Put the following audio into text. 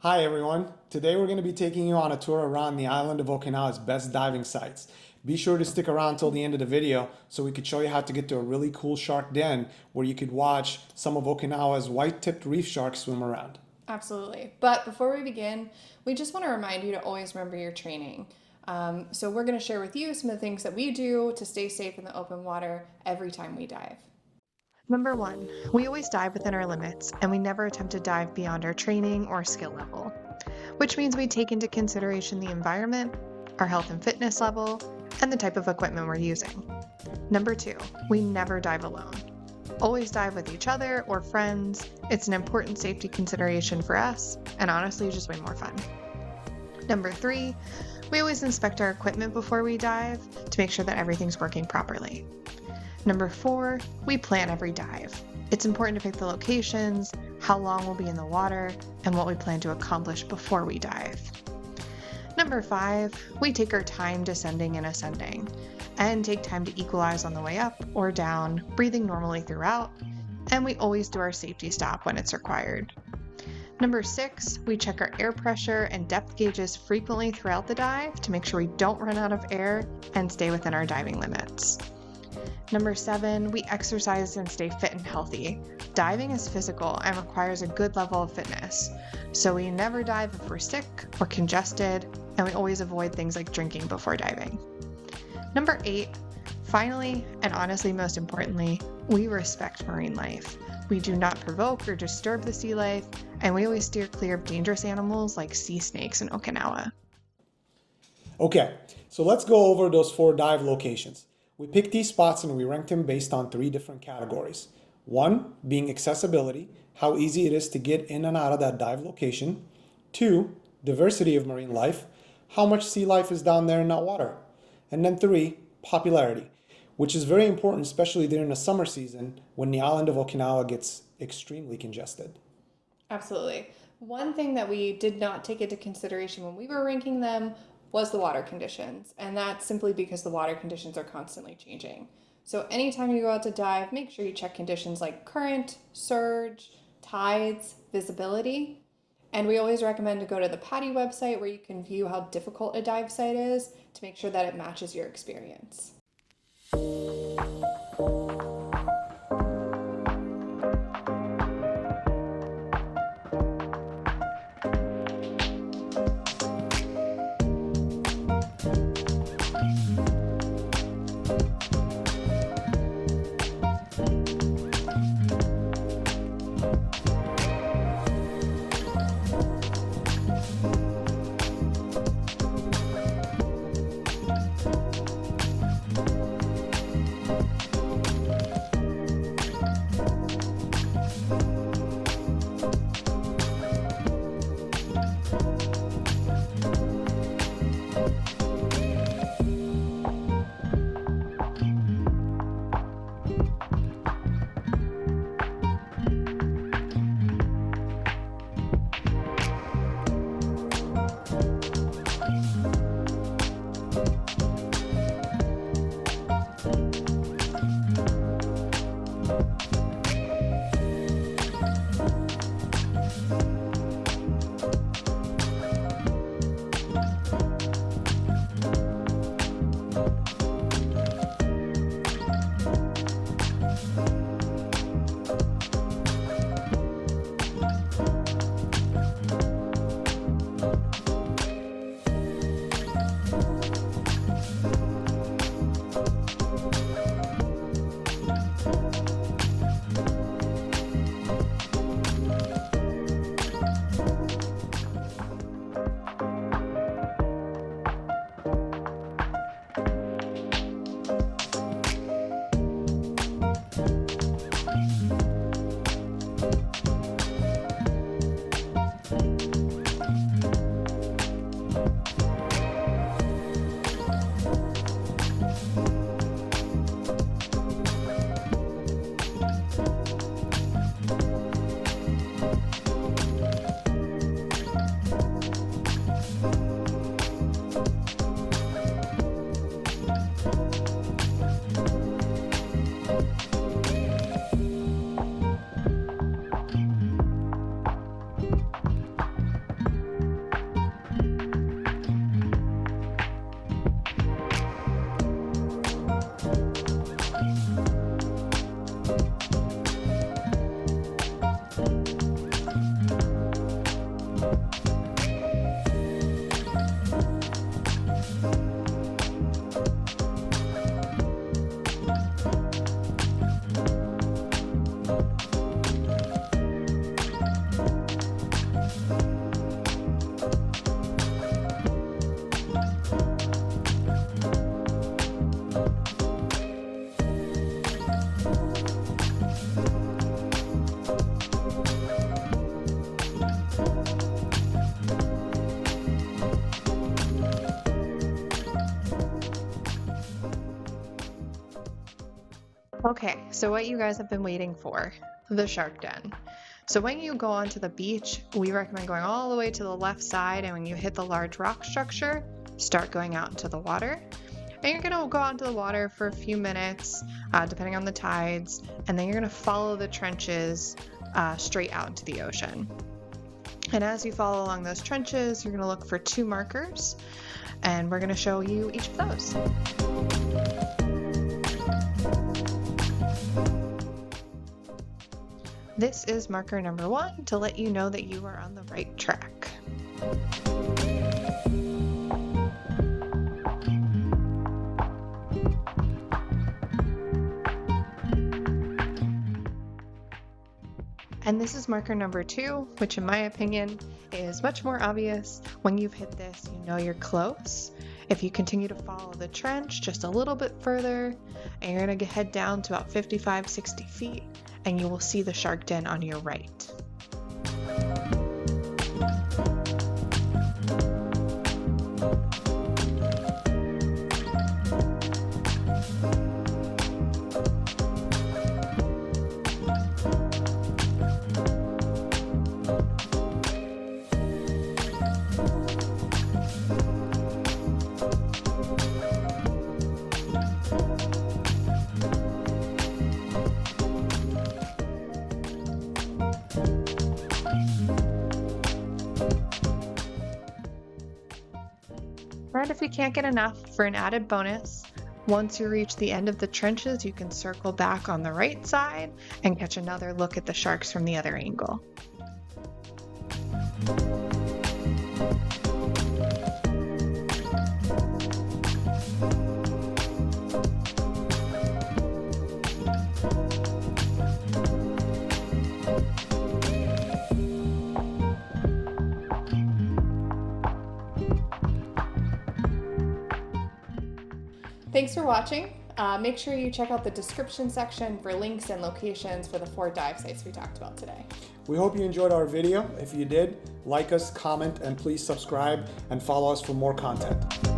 Hi everyone, today we're going to be taking you on a tour around the island of Okinawa's best diving sites. Be sure to stick around till the end of the video so we could show you how to get to a really cool shark den where you could watch some of Okinawa's white-tipped reef sharks swim around. Absolutely. But before we begin, we just want to remind you to always remember your training. So we're going to share with you some of the things that we do to stay safe in the open water every time we dive. Number 1, we always dive within our limits, and we never attempt to dive beyond our training or skill level, which means we take into consideration the environment, our health and fitness level, and the type of equipment we're using. Number 2, we never dive alone. Always dive with each other or friends. It's an important safety consideration for us, and honestly, just way more fun. Number 3, we always inspect our equipment before we dive to make sure that everything's working properly. Number 4, we plan every dive. It's important to pick the locations, how long we'll be in the water, and what we plan to accomplish before we dive. Number 5, we take our time descending and ascending, and take time to equalize on the way up or down, breathing normally throughout, and we always do our safety stop when it's required. Number 6, we check our air pressure and depth gauges frequently throughout the dive to make sure we don't run out of air and stay within our diving limits. Number 7, we exercise and stay fit and healthy. Diving is physical and requires a good level of fitness, so we never dive if we're sick or congested, and we always avoid things like drinking before diving. Number 8, finally, and honestly most importantly, we respect marine life. We do not provoke or disturb the sea life, and we always steer clear of dangerous animals like sea snakes in Okinawa. Okay, so let's go over those 4 dive locations. We picked these spots and we ranked them based on 3 different categories. 1, being accessibility, how easy it is to get in and out of that dive location. 2, diversity of marine life, how much sea life is down there in that water. And then 3, popularity, which is very important, especially during the summer season when the island of Okinawa gets extremely congested. Absolutely. One thing that we did not take into consideration when we were ranking them was the water conditions, and that's simply because the water conditions are constantly changing. So anytime you go out to dive, make sure you check conditions like current, surge, tides, visibility. And we always recommend to go to the PADI website where you can view how difficult a dive site is to make sure that it matches your experience. Okay, so what you guys have been waiting for, the shark den. So when you go onto the beach, we recommend going all the way to the left side, and when you hit the large rock structure, start going out into the water. And you're gonna go out into the water for a few minutes, depending on the tides, and then you're gonna follow the trenches straight out into the ocean. And as you follow along those trenches, you're gonna look for 2 markers, and we're gonna show you each of those. This is marker number 1 to let you know that you are on the right track. And this is marker number 2, which in my opinion is much more obvious. When you've hit this, you know you're close. If you continue to follow the trench just a little bit further, and you're gonna head down to about 55, 60 feet, and you will see the shark den on your right. And if you can't get enough, for an added bonus, once you reach the end of the trenches, you can circle back on the right side and catch another look at the sharks from the other angle. Thanks for watching. Make sure you check out the description section for links and locations for the 4 dive sites we talked about today. We hope you enjoyed our video. If you did, like us, comment, and please subscribe and follow us for more content.